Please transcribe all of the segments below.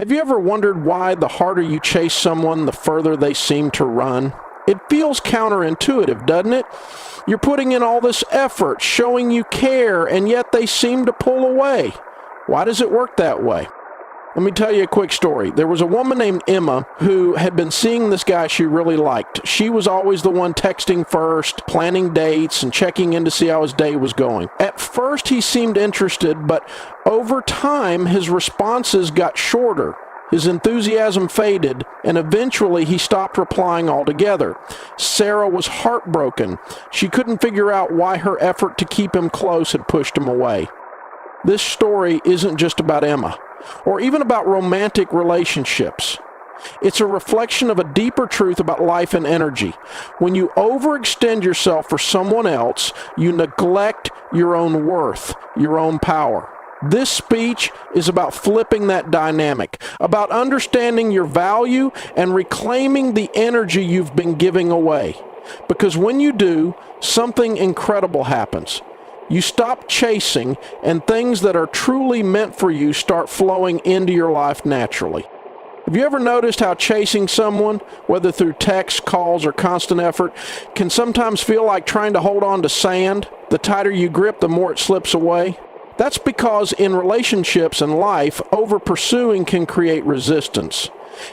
Have you ever wondered why the harder you chase someone, the further they seem to run? It feels counterintuitive, doesn't it? You're putting in all this effort, showing you care, and yet they seem to pull away. Why does it work that way? Let me tell you a quick story. There was a woman named Emma who had been seeing this guy she really liked. She was always the one texting first, planning dates, and checking in to see how his day was going. At first, he seemed interested, but over time, his responses got shorter. His enthusiasm faded, and eventually he stopped replying altogether. Sarah was heartbroken. She couldn't figure out why her effort to keep him close had pushed him away. This story isn't just about Emma, or even about romantic relationships. It's a reflection of a deeper truth about life and energy. When you overextend yourself for someone else, you neglect your own worth, your own power. This speech is about flipping that dynamic, about understanding your value and reclaiming the energy you've been giving away. Because when you do, something incredible happens. You stop chasing, and things that are truly meant for you start flowing into your life naturally. Have you ever noticed how chasing someone, whether through text, calls, or constant effort, can sometimes feel like trying to hold on to sand? The tighter you grip, the more it slips away. That's because in relationships and life, over-pursuing can create resistance.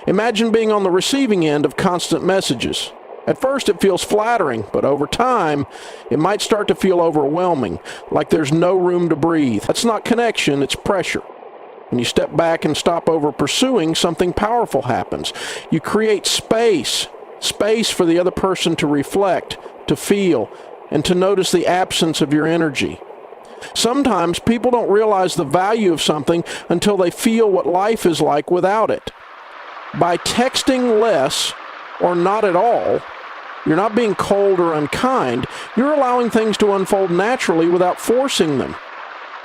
Imagine being on the receiving end of constant messages. At first it feels flattering, but over time, it might start to feel overwhelming, like there's no room to breathe. That's not connection, it's pressure. When you step back and stop over-pursuing, something powerful happens. You create space for the other person to reflect, to feel, and to notice the absence of your energy. Sometimes people don't realize the value of something until they feel what life is like without it. By texting less, or not at all, you're not being cold or unkind. You're allowing things to unfold naturally without forcing them.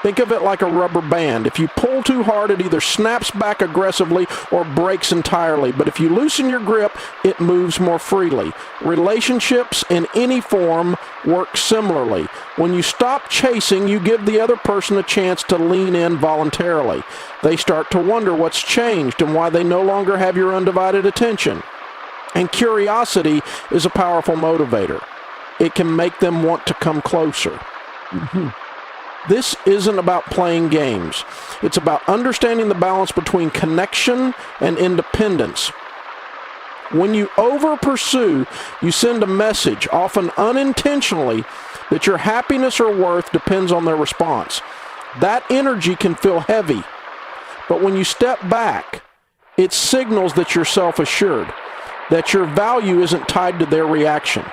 Think of it like a rubber band. If you pull too hard, it either snaps back aggressively or breaks entirely. But if you loosen your grip, it moves more freely. Relationships in any form work similarly. When you stop chasing, you give the other person a chance to lean in voluntarily. They start to wonder what's changed and why they no longer have your undivided attention. And curiosity is a powerful motivator. It can make them want to come closer. This isn't about playing games. It's about understanding the balance between connection and independence. When you over-pursue, you send a message, often unintentionally, that your happiness or worth depends on their response. That energy can feel heavy. But when you step back, it signals that you're self-assured, that your value isn't tied to their reaction.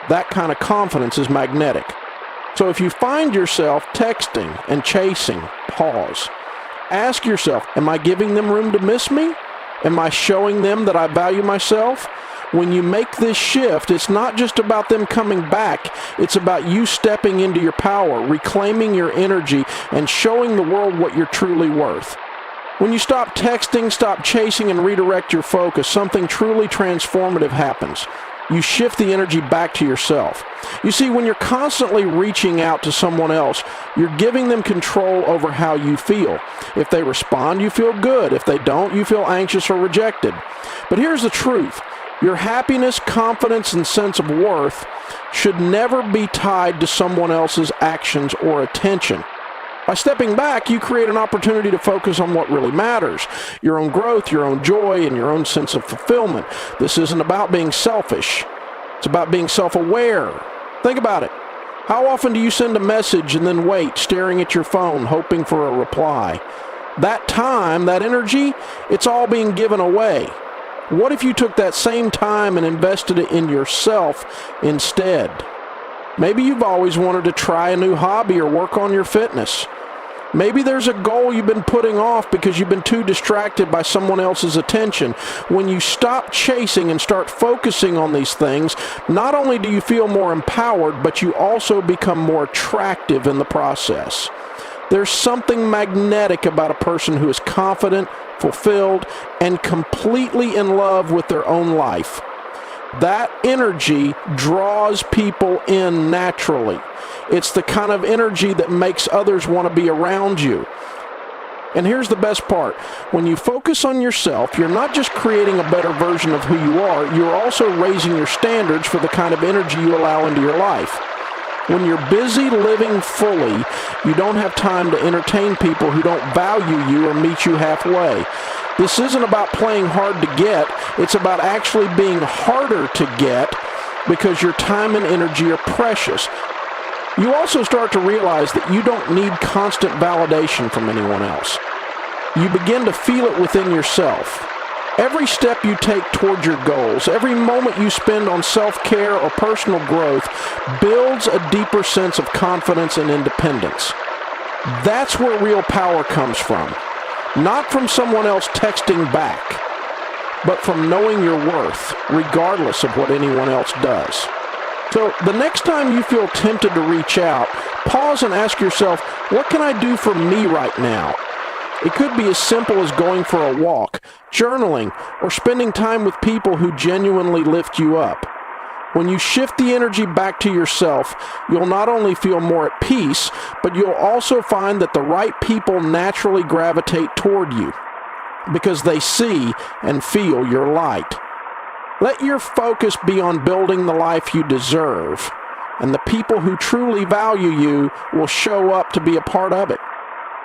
That kind of confidence is magnetic. So if you find yourself texting and chasing, pause. Ask yourself, am I giving them room to miss me? Am I showing them that I value myself? When you make this shift, it's not just about them coming back. It's about you stepping into your power, reclaiming your energy, and showing the world what you're truly worth. When you stop texting, stop chasing, and redirect your focus, something truly transformative happens. You shift the energy back to yourself. You see, when you're constantly reaching out to someone else, you're giving them control over how you feel. If they respond, you feel good. If they don't, you feel anxious or rejected. But here's the truth. Your happiness, confidence, and sense of worth should never be tied to someone else's actions or attention. By stepping back, you create an opportunity to focus on what really matters, your own growth, your own joy, and your own sense of fulfillment. This isn't about being selfish. It's about being self-aware. Think about it. How often do you send a message and then wait, staring at your phone, hoping for a reply? That time, that energy, it's all being given away. What if you took that same time and invested it in yourself instead? Maybe you've always wanted to try a new hobby or work on your fitness. Maybe there's a goal you've been putting off because you've been too distracted by someone else's attention. When you stop chasing and start focusing on these things, not only do you feel more empowered, but you also become more attractive in the process. There's something magnetic about a person who is confident, fulfilled, and completely in love with their own life. That energy draws people in naturally. It's the kind of energy that makes others want to be around you. And here's the best part. When you focus on yourself, you're not just creating a better version of who you are, you're also raising your standards for the kind of energy you allow into your life. When you're busy living fully, you don't have time to entertain people who don't value you or meet you halfway. This isn't about playing hard to get, it's about actually being harder to get because your time and energy are precious. You also start to realize that you don't need constant validation from anyone else. You begin to feel it within yourself. Every step you take toward your goals, every moment you spend on self-care or personal growth builds a deeper sense of confidence and independence. That's where real power comes from. Not from someone else texting back, but from knowing your worth, regardless of what anyone else does. So the next time you feel tempted to reach out, pause and ask yourself, what can I do for me right now? It could be as simple as going for a walk, journaling, or spending time with people who genuinely lift you up. When you shift the energy back to yourself, you'll not only feel more at peace, but you'll also find that the right people naturally gravitate toward you because they see and feel your light. Let your focus be on building the life you deserve, and the people who truly value you will show up to be a part of it.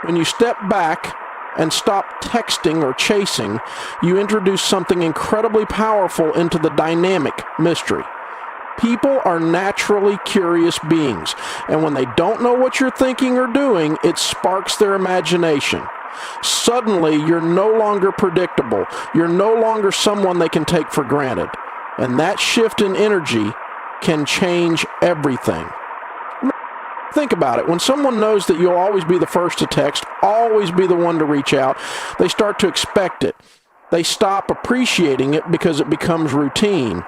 When you step back and stop texting or chasing, you introduce something incredibly powerful into the dynamic mystery. People are naturally curious beings, and when they don't know what you're thinking or doing, it sparks their imagination. Suddenly, you're no longer predictable. You're no longer someone they can take for granted. And that shift in energy can change everything. Think about it. When someone knows that you'll always be the first to text, always be the one to reach out, they start to expect it. They stop appreciating it because it becomes routine.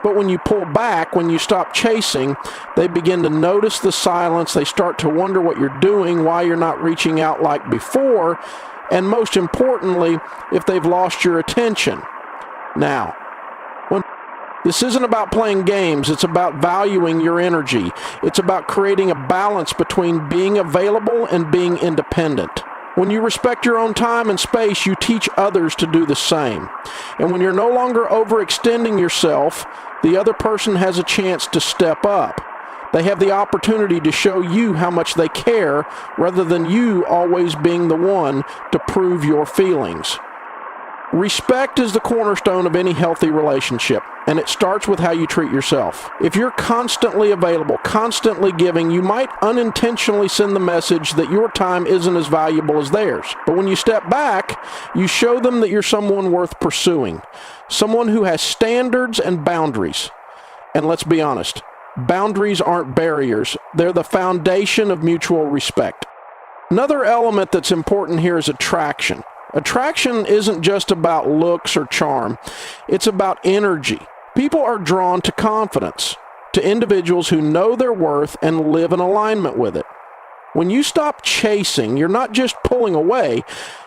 But when you pull back, when you stop chasing, they begin to notice the silence. They start to wonder what you're doing, why you're not reaching out like before, and most importantly, if they've lost your attention. Now, this isn't about playing games. It's about valuing your energy. It's about creating a balance between being available and being independent. When you respect your own time and space, you teach others to do the same. And when you're no longer overextending yourself, the other person has a chance to step up. They have the opportunity to show you how much they care, rather than you always being the one to prove your feelings. Respect is the cornerstone of any healthy relationship, and it starts with how you treat yourself. If you're constantly available, constantly giving, you might unintentionally send the message that your time isn't as valuable as theirs. But when you step back, you show them that you're someone worth pursuing, someone who has standards and boundaries. And let's be honest, boundaries aren't barriers. They're the foundation of mutual respect. Another element that's important here is attraction. Attraction isn't just about looks or charm. It's about energy. People are drawn to confidence, to individuals who know their worth and live in alignment with it. When you stop chasing, you're not just pulling away,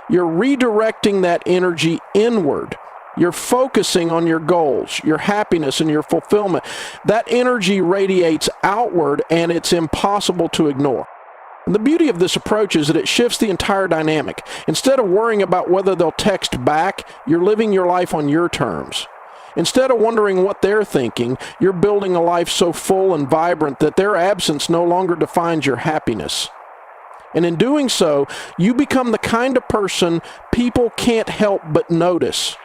you're redirecting that energy inward. You're focusing on your goals, your happiness, and your fulfillment. That energy radiates outward, and it's impossible to ignore. And the beauty of this approach is that it shifts the entire dynamic. Instead of worrying about whether they'll text back, you're living your life on your terms. Instead of wondering what they're thinking, you're building a life so full and vibrant that their absence no longer defines your happiness. And in doing so, you become the kind of person people can't help but notice.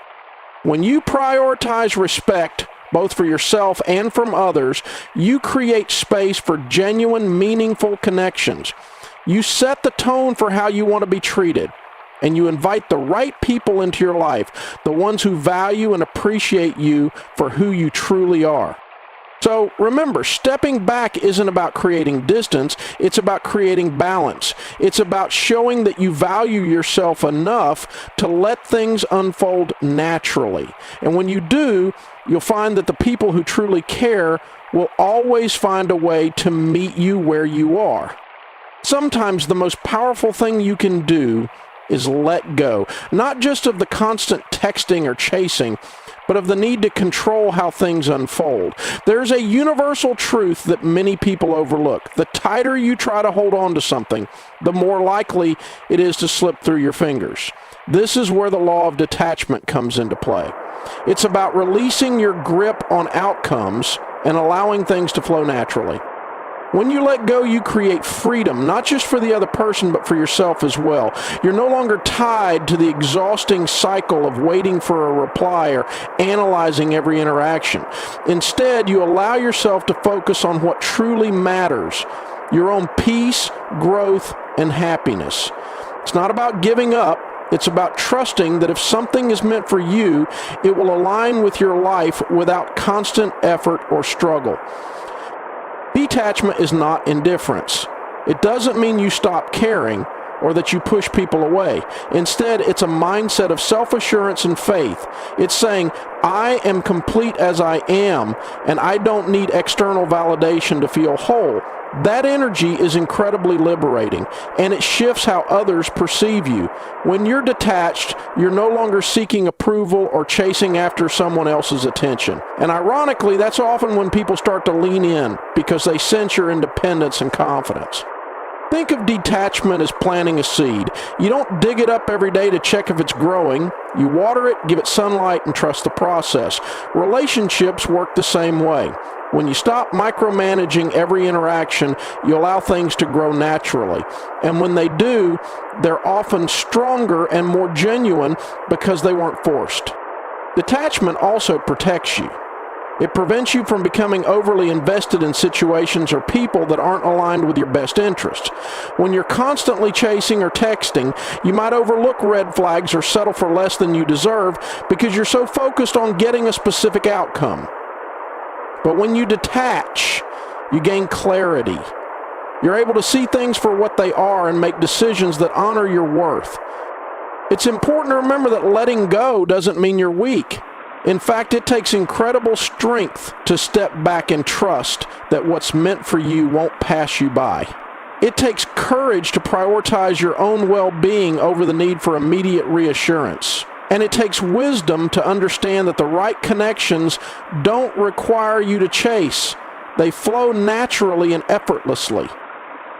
When you prioritize respect, both for yourself and from others, you create space for genuine, meaningful connections. You set the tone for how you want to be treated, and you invite the right people into your life, the ones who value and appreciate you for who you truly are. So remember, stepping back isn't about creating distance, it's about creating balance. It's about showing that you value yourself enough to let things unfold naturally. And when you do, you'll find that the people who truly care will always find a way to meet you where you are. Sometimes the most powerful thing you can do is let go, not just of the constant texting or chasing, but of the need to control how things unfold. There's a universal truth that many people overlook. The tighter you try to hold on to something, the more likely it is to slip through your fingers. This is where the law of detachment comes into play. It's about releasing your grip on outcomes and allowing things to flow naturally. When you let go, you create freedom, not just for the other person, but for yourself as well. You're no longer tied to the exhausting cycle of waiting for a reply or analyzing every interaction. Instead, you allow yourself to focus on what truly matters, your own peace, growth, and happiness. It's not about giving up. It's about trusting that if something is meant for you, it will align with your life without constant effort or struggle. Detachment is not indifference. It doesn't mean you stop caring or that you push people away. Instead, it's a mindset of self-assurance and faith. It's saying, I am complete as I am, and I don't need external validation to feel whole. That energy is incredibly liberating, and it shifts how others perceive you. When you're detached, you're no longer seeking approval or chasing after someone else's attention. And ironically, that's often when people start to lean in because they sense your independence and confidence. Think of detachment as planting a seed. You don't dig it up every day to check if it's growing. You water it, give it sunlight, and trust the process. Relationships work the same way. When you stop micromanaging every interaction, you allow things to grow naturally. And when they do, they're often stronger and more genuine because they weren't forced. Detachment also protects you. It prevents you from becoming overly invested in situations or people that aren't aligned with your best interests. When you're constantly chasing or texting, you might overlook red flags or settle for less than you deserve because you're so focused on getting a specific outcome. But when you detach, you gain clarity. You're able to see things for what they are and make decisions that honor your worth. It's important to remember that letting go doesn't mean you're weak. In fact, it takes incredible strength to step back and trust that what's meant for you won't pass you by. It takes courage to prioritize your own well-being over the need for immediate reassurance. And it takes wisdom to understand that the right connections don't require you to chase. They flow naturally and effortlessly.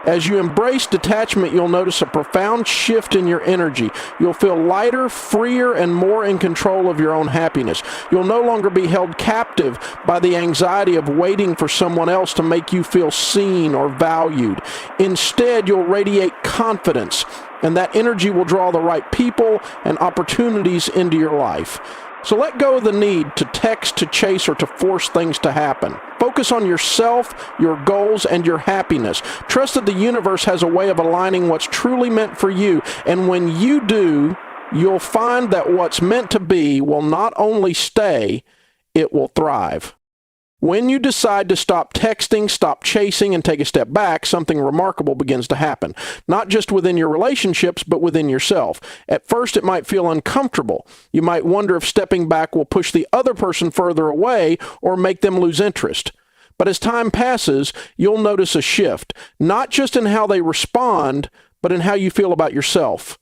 As you embrace detachment, you'll notice a profound shift in your energy. You'll feel lighter, freer, and more in control of your own happiness. You'll no longer be held captive by the anxiety of waiting for someone else to make you feel seen or valued. Instead, you'll radiate confidence, and that energy will draw the right people and opportunities into your life. So let go of the need to text, to chase, or to force things to happen. Focus on yourself, your goals, and your happiness. Trust that the universe has a way of aligning what's truly meant for you. And when you do, you'll find that what's meant to be will not only stay, it will thrive. When you decide to stop texting, stop chasing, and take a step back, something remarkable begins to happen. Not just within your relationships, but within yourself. At first, it might feel uncomfortable. You might wonder if stepping back will push the other person further away or make them lose interest. But as time passes, you'll notice a shift, not just in how they respond, but in how you feel about yourself.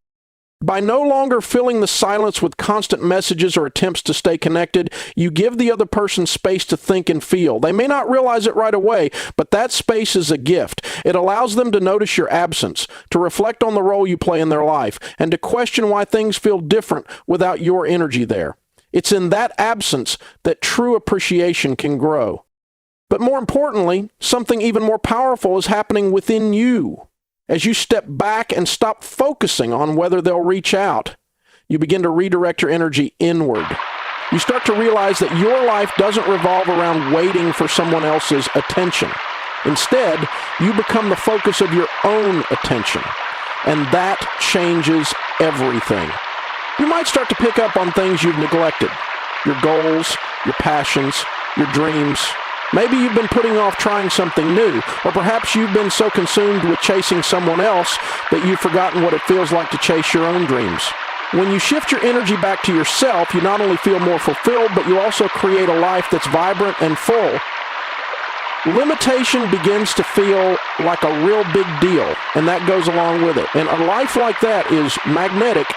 By no longer filling the silence with constant messages or attempts to stay connected, you give the other person space to think and feel. They may not realize it right away, but that space is a gift. It allows them to notice your absence, to reflect on the role you play in their life, and to question why things feel different without your energy there. It's in that absence that true appreciation can grow. But more importantly, something even more powerful is happening within you. As you step back and stop focusing on whether they'll reach out, you begin to redirect your energy inward. You start to realize that your life doesn't revolve around waiting for someone else's attention. Instead, you become the focus of your own attention, and that changes everything. You might start to pick up on things you've neglected, your goals, your passions, your dreams. Maybe you've been putting off trying something new, or perhaps you've been so consumed with chasing someone else that you've forgotten what it feels like to chase your own dreams. When you shift your energy back to yourself, you not only feel more fulfilled, but you also create a life that's vibrant and full. Limitation begins to feel like a real big deal, and that goes along with it. And a life like that is magnetic.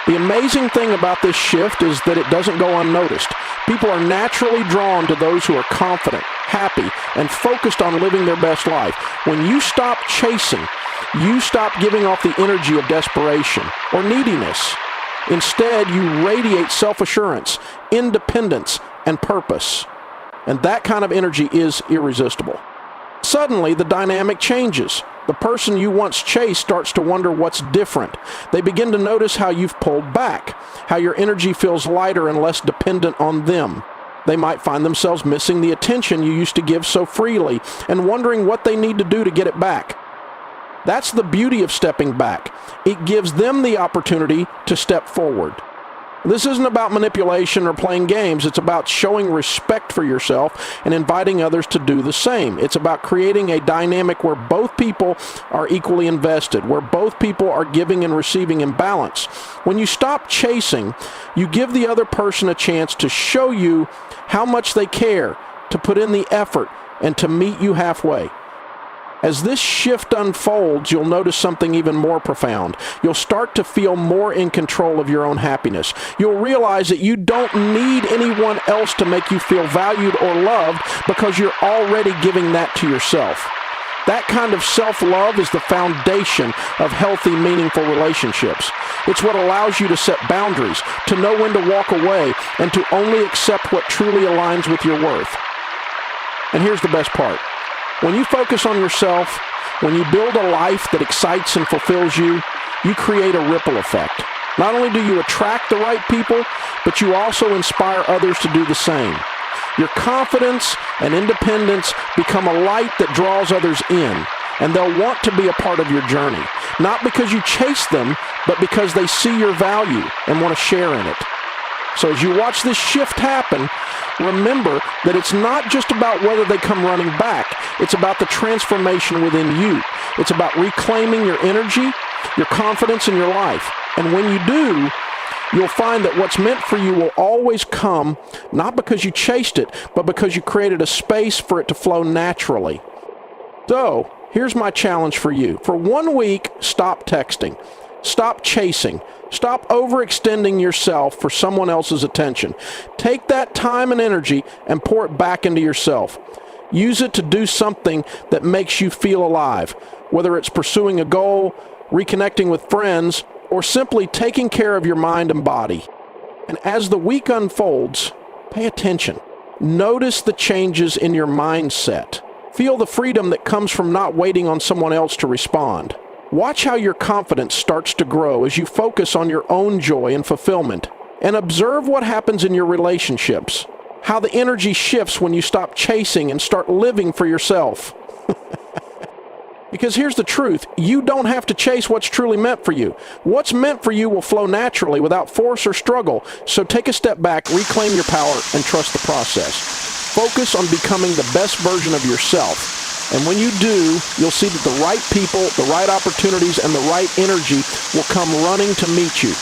The amazing thing about this shift is that it doesn't go unnoticed. People are naturally drawn to those who are confident, happy, and focused on living their best life. When you stop chasing, you stop giving off the energy of desperation or neediness. Instead, you radiate self-assurance, independence, and purpose. And that kind of energy is irresistible. Suddenly, the dynamic changes. The person you once chased starts to wonder what's different. They begin to notice how you've pulled back, how your energy feels lighter and less dependent on them. They might find themselves missing the attention you used to give so freely and wondering what they need to do to get it back. That's the beauty of stepping back. It gives them the opportunity to step forward. This isn't about manipulation or playing games. It's about showing respect for yourself and inviting others to do the same. It's about creating a dynamic where both people are equally invested, where both people are giving and receiving in balance. When you stop chasing, you give the other person a chance to show you how much they care, to put in the effort, and to meet you halfway. As this shift unfolds, you'll notice something even more profound. You'll start to feel more in control of your own happiness. You'll realize that you don't need anyone else to make you feel valued or loved because you're already giving that to yourself. That kind of self-love is the foundation of healthy, meaningful relationships. It's what allows you to set boundaries, to know when to walk away, and to only accept what truly aligns with your worth. And here's the best part. When you focus on yourself, when you build a life that excites and fulfills you, you create a ripple effect. Not only do you attract the right people, but you also inspire others to do the same. Your confidence and independence become a light that draws others in, and they'll want to be a part of your journey. Not because you chase them, but because they see your value and want to share in it. So as you watch this shift happen, remember that it's not just about whether they come running back. It's about the transformation within you. It's about reclaiming your energy, your confidence in your life. And when you do, you'll find that what's meant for you will always come, not because you chased it, but because you created a space for it to flow naturally. So, here's my challenge for you. For 1 week, stop texting. Stop chasing. Stop overextending yourself for someone else's attention. Take that time and energy and pour it back into yourself. Use it to do something that makes you feel alive, whether it's pursuing a goal, reconnecting with friends, or simply taking care of your mind and body. And as the week unfolds, pay attention. Notice the changes in your mindset. Feel the freedom that comes from not waiting on someone else to respond. Watch how your confidence starts to grow as you focus on your own joy and fulfillment. And observe what happens in your relationships. How the energy shifts when you stop chasing and start living for yourself. Because here's the truth. You don't have to chase what's truly meant for you. What's meant for you will flow naturally without force or struggle. So take a step back, reclaim your power, and trust the process. Focus on becoming the best version of yourself. And when you do, you'll see that the right people, the right opportunities, and the right energy will come running to meet you.